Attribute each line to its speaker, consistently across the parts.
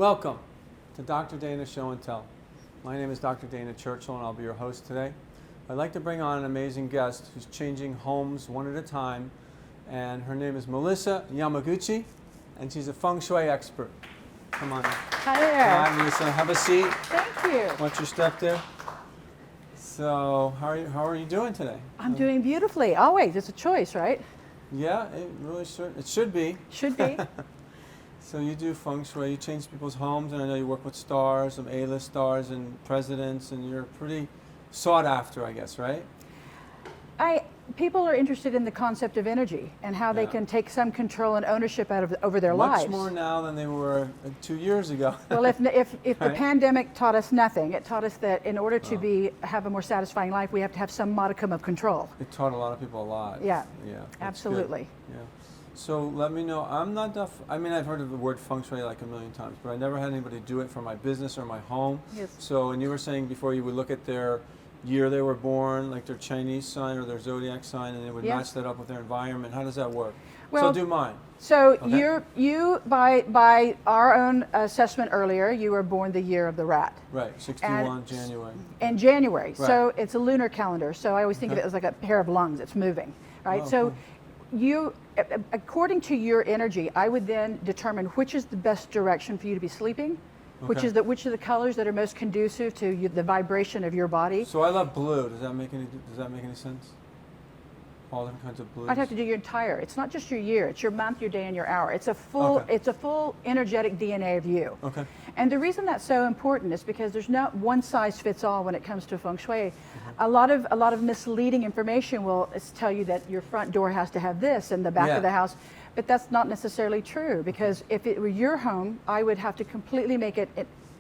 Speaker 1: Welcome to Dr. Dana Show and Tell. My name is Dr. Dana Churchill and I'll be your host today. I'd like to bring on an amazing guest who's changing homes one at a time, and her name is Melissa Yamaguchi, and she's a Feng Shui expert. Come on.
Speaker 2: Hi there.
Speaker 1: Hi, Melissa. Have a seat.
Speaker 2: Thank you.
Speaker 1: Watch your step there. So, how are you doing today?
Speaker 2: I'm doing beautifully. Always. It's a choice, right?
Speaker 1: Yeah, it really should. It should be.
Speaker 2: Should be.
Speaker 1: So you do Feng Shui, you change people's homes, and I know you work with stars, some A-list stars and presidents, and you're pretty sought after, I guess, right?
Speaker 2: People are interested in the concept of energy and how they can take some control and ownership over their lives.
Speaker 1: Much more now than they were 2 years ago.
Speaker 2: Well, if
Speaker 1: Right?
Speaker 2: the pandemic taught us nothing, it taught us that in order to have a more satisfying life, we have to have some modicum of control.
Speaker 1: It taught a lot of people a lot.
Speaker 2: Yeah.
Speaker 1: Yeah.
Speaker 2: Absolutely.
Speaker 1: Good. Yeah. So let me know. I'm not I've heard of the word Feng Shui like a million times, but I never had anybody do it for my business or my home.
Speaker 2: Yes.
Speaker 1: So, and you were saying before you would look at their year they were born, like their Chinese sign or their zodiac sign, and they would match that up with their environment. How does that work?
Speaker 2: Well,
Speaker 1: so do mine.
Speaker 2: So
Speaker 1: Okay.
Speaker 2: you by our own assessment earlier, you were born the year of the rat.
Speaker 1: Right, 61 January.
Speaker 2: In January.
Speaker 1: Right.
Speaker 2: So it's a lunar calendar. So I always think of it as like a pair of lungs. It's moving, right?
Speaker 1: Oh,
Speaker 2: so
Speaker 1: cool.
Speaker 2: you, according to your energy, I would then determine which is the best direction for you to be sleeping, which are the colors that are most conducive to the vibration of your body.
Speaker 1: So I love blue. Does that make any sense? All different kinds of blues.
Speaker 2: I'd have to do your entire. It's not just your year. It's your month, your day, and your hour. It's a full.
Speaker 1: Okay.
Speaker 2: It's a full energetic DNA of you.
Speaker 1: Okay.
Speaker 2: And the reason that's so important is because there's not one size fits all when it comes to Feng Shui. A lot of misleading information will tell you that your front door has to have this and the back of the house, but that's not necessarily true, because if it were your home, I would have to completely make it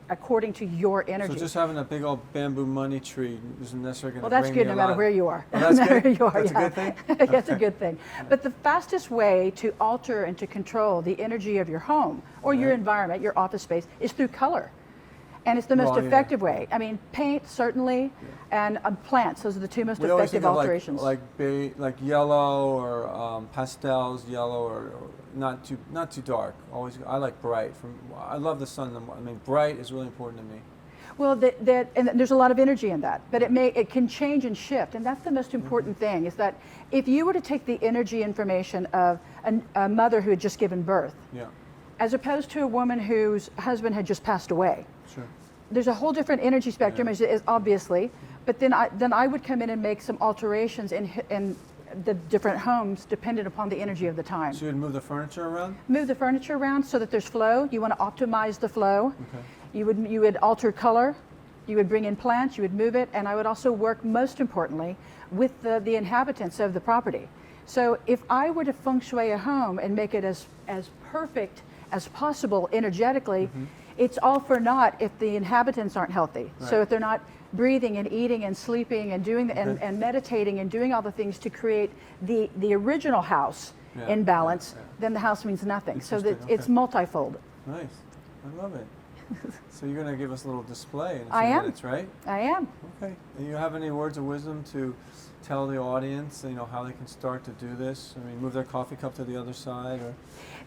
Speaker 2: according to your energy.
Speaker 1: So just having a big old bamboo money tree isn't necessarily going to
Speaker 2: Well, that's good no matter where you are.
Speaker 1: Oh, that's
Speaker 2: no matter
Speaker 1: good?
Speaker 2: where you are,
Speaker 1: That's a good thing?
Speaker 2: Yeah, it's a good thing. But the fastest way to alter and to control the energy of your home or your environment, your office space, is through color. And it's the most effective way. I mean, paint, certainly, and plants. Those are the two most effective alterations.
Speaker 1: Like yellow or pastels, yellow or not too dark. Always, I like bright. I love the sun. I mean, bright is really important to me.
Speaker 2: Well, and there's a lot of energy in that, but it can change and shift, and that's the most important thing. Is that if you were to take the energy information of a mother who had just given birth, as opposed to a woman whose husband had just passed away.
Speaker 1: Sure.
Speaker 2: There's a whole different energy spectrum, is obviously, but then I would come in and make some alterations in the different homes dependent upon the energy of the time.
Speaker 1: So you'd move the furniture around?
Speaker 2: Move the furniture around so that there's flow. You want to optimize the flow.
Speaker 1: Okay.
Speaker 2: You would alter color. You would bring in plants. You would move it, and I would also work, most importantly, with the inhabitants of the property. So if I were to feng shui a home and make it as perfect as possible energetically, it's all for naught if the inhabitants aren't healthy.
Speaker 1: Right.
Speaker 2: So if they're not breathing and eating and sleeping and doing and meditating and doing all the things to create the original house in balance, then the house means nothing. So that it's multifold.
Speaker 1: Nice. I love it. So you're going to give us a little display in a few
Speaker 2: I am.
Speaker 1: minutes, right?
Speaker 2: I am.
Speaker 1: Okay. And you have any words of wisdom to tell the audience, how they can start to do this? I mean, move their coffee cup to the other side, or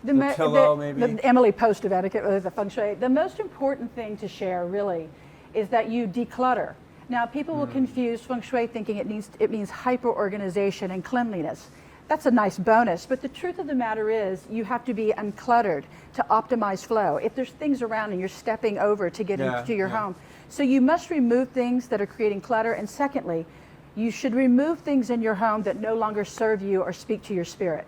Speaker 1: the pillow, maybe?
Speaker 2: The Emily Post of etiquette, or the Feng Shui. The most important thing to share, really, is that you declutter. Now, people will confuse Feng Shui thinking it means hyper-organization and cleanliness. That's a nice bonus, but the truth of the matter is you have to be uncluttered to optimize flow. If there's things around and you're stepping over to get into your home. So you must remove things that are creating clutter, and secondly, you should remove things in your home that no longer serve you or speak to your spirit.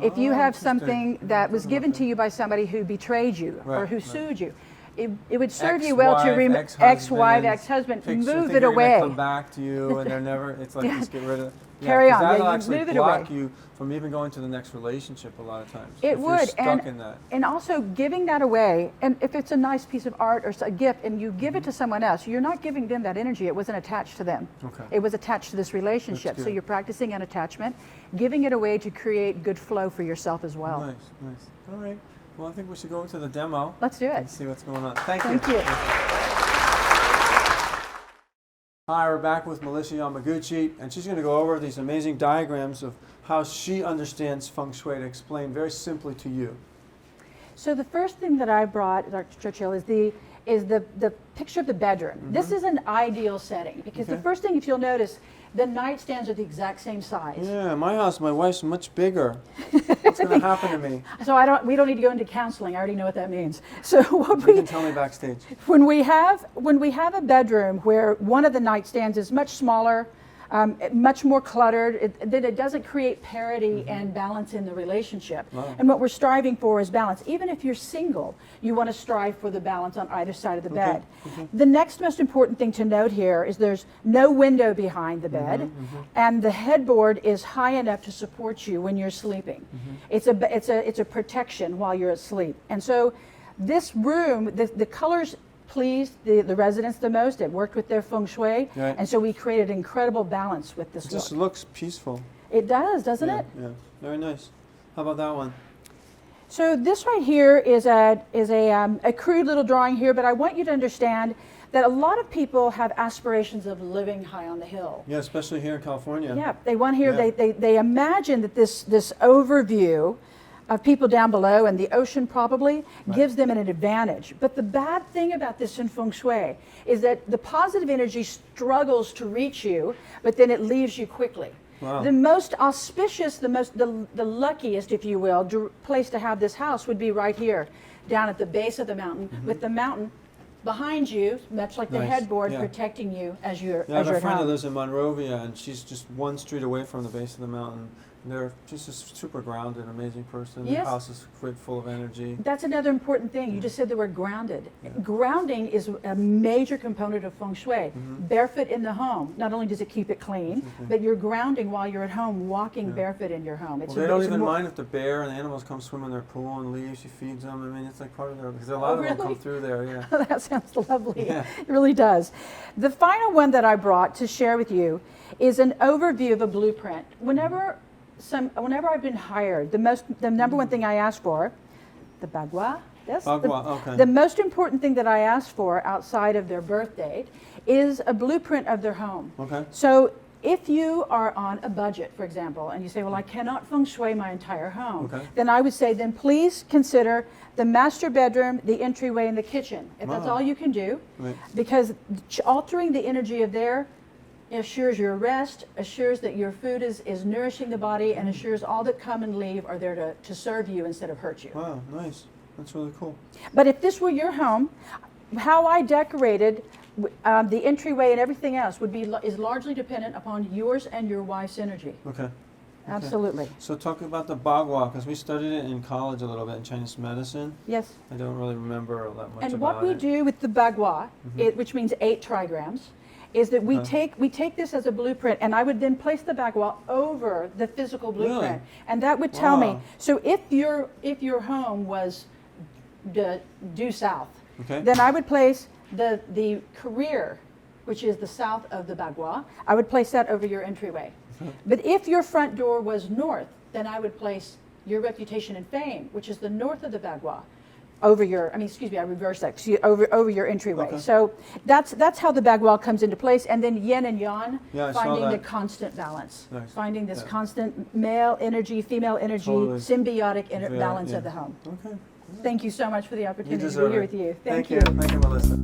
Speaker 2: If you have something that was given to you by somebody who betrayed you or who sued you, it would serve you well to remove ex-wife, ex-husband, move it away.
Speaker 1: Come back to you, and they're never. It's like just get rid of.
Speaker 2: Carry on.
Speaker 1: That'll
Speaker 2: Yeah,
Speaker 1: actually
Speaker 2: move it
Speaker 1: block
Speaker 2: away.
Speaker 1: you from even going to the next relationship a lot of times.
Speaker 2: It
Speaker 1: if
Speaker 2: would,
Speaker 1: you're stuck in that.
Speaker 2: And also giving that away. And if it's a nice piece of art or a gift, and you give it to someone else, you're not giving them that energy. It wasn't attached to them.
Speaker 1: Okay.
Speaker 2: It was attached to this relationship. So you're practicing an attachment, giving it away to create good flow for yourself as well.
Speaker 1: Nice, nice. All right. Well, I think we should go into the demo.
Speaker 2: Let's do it.
Speaker 1: And see what's going on. Thank
Speaker 2: you.
Speaker 1: Hi, we're back with Melissa Yamaguchi, and she's going to go over these amazing diagrams of how she understands Feng Shui to explain very simply to you.
Speaker 2: So the first thing that I brought, Dr. Churchill, is the picture of the bedroom. This is an ideal setting because the first thing, if you'll notice, the nightstands are the exact same size.
Speaker 1: Yeah, my house, my wife's much bigger. What's going to happen to me?
Speaker 2: So we don't need to go into counseling. I already know what that means. So what
Speaker 1: You can tell me backstage.
Speaker 2: when we have a bedroom where one of the nightstands is much smaller, much more cluttered, then it doesn't create parity and balance in the relationship.
Speaker 1: Wow.
Speaker 2: And what we're striving for is balance. Even if you're single, you want to strive for the balance on either side of the bed. The next most important thing to note here is there's no window behind the bed, and the headboard is high enough to support you when you're sleeping. It's a protection while you're asleep. And so this room, the colors pleased the residents the most. It worked with their Feng Shui,
Speaker 1: Right.
Speaker 2: and so we created incredible balance with this
Speaker 1: It just
Speaker 2: look.
Speaker 1: looks peaceful.
Speaker 2: It does, doesn't
Speaker 1: Yeah,
Speaker 2: it?
Speaker 1: yeah, very nice. How about that one?
Speaker 2: So this right here is a crude little drawing here, but I want you to understand that a lot of people have aspirations of living high on the hill.
Speaker 1: Yeah, especially here in California.
Speaker 2: Yeah, they want here.
Speaker 1: Yeah.
Speaker 2: They imagine that this overview of people down below and the ocean probably gives them an advantage. But the bad thing about this in Feng Shui is that the positive energy struggles to reach you, but then it leaves you quickly.
Speaker 1: Wow.
Speaker 2: The most auspicious, the luckiest, if you will, place to have this house would be right here, down at the base of the mountain, with the mountain behind you, much like the
Speaker 1: Nice.
Speaker 2: headboard,
Speaker 1: Yeah.
Speaker 2: protecting you as you're
Speaker 1: Yeah, I have a friend
Speaker 2: at
Speaker 1: that
Speaker 2: home.
Speaker 1: lives in Monrovia, and she's just one street away from the base of the mountain. They're just a super grounded, amazing person.
Speaker 2: Yes.
Speaker 1: The house is great, full of energy.
Speaker 2: That's another important thing. You just said the word grounded. Grounding is a major component of Feng Shui. Barefoot in the home, not only does it keep it clean, but you're grounding while you're at home, walking barefoot in your home.
Speaker 1: Well, they don't even mind if the bear and the animals come swim in their pool and leave. She feeds them. I mean, it's like part of their, because a lot of them come through there, yeah.
Speaker 2: That sounds lovely.
Speaker 1: Yeah.
Speaker 2: It really does. The final one that I brought to share with you is an overview of a blueprint. Whenever I've been hired, the number one thing I ask for, the bagua. Yes.
Speaker 1: Bagua, okay.
Speaker 2: The most important thing that I ask for outside of their birth date is a blueprint of their home.
Speaker 1: Okay.
Speaker 2: So if you are on a budget, for example, and you say, well, I cannot Feng Shui my entire home,
Speaker 1: Okay.
Speaker 2: then I would say, then please consider the master bedroom, the entryway, and the kitchen. If that's
Speaker 1: Wow.
Speaker 2: all you can do,
Speaker 1: Right.
Speaker 2: because altering the energy of there assures your rest, assures that your food is nourishing the body, and assures all that come and leave are there to serve you instead of hurt you.
Speaker 1: Wow, nice. That's really cool.
Speaker 2: But if this were your home, how I decorated the entryway and everything else is largely dependent upon yours and your wife's energy.
Speaker 1: Okay.
Speaker 2: Absolutely.
Speaker 1: So talk about the bagua, because we studied it in college a little bit in Chinese medicine.
Speaker 2: Yes.
Speaker 1: I don't really remember all that much
Speaker 2: And
Speaker 1: about
Speaker 2: what we
Speaker 1: it.
Speaker 2: do with the bagua, which means 8 trigrams, is that we take this as a blueprint, and I would then place the bagua over the physical blueprint,
Speaker 1: Really?
Speaker 2: and that would tell me.
Speaker 1: Wow.
Speaker 2: So if your home was due south,
Speaker 1: Okay.
Speaker 2: then I would place the career, which is the south of the bagua. I would place that over your entryway. But if your front door was north, then I would place your reputation and fame, which is the north of the bagua, over your, I reversed that, over your entryway.
Speaker 1: Okay.
Speaker 2: So that's how the bagua comes into place. And then yin and yang,
Speaker 1: Yeah, I saw
Speaker 2: finding the
Speaker 1: that.
Speaker 2: constant balance.
Speaker 1: Nice.
Speaker 2: Finding this
Speaker 1: Yeah.
Speaker 2: constant male energy, female energy,
Speaker 1: Totally.
Speaker 2: symbiotic
Speaker 1: Yeah,
Speaker 2: balance
Speaker 1: yeah.
Speaker 2: of the home.
Speaker 1: Okay.
Speaker 2: Thank you so much for the
Speaker 1: You
Speaker 2: opportunity to be
Speaker 1: deserve
Speaker 2: here
Speaker 1: it.
Speaker 2: with you.
Speaker 1: Thank you. Thank you, Melissa.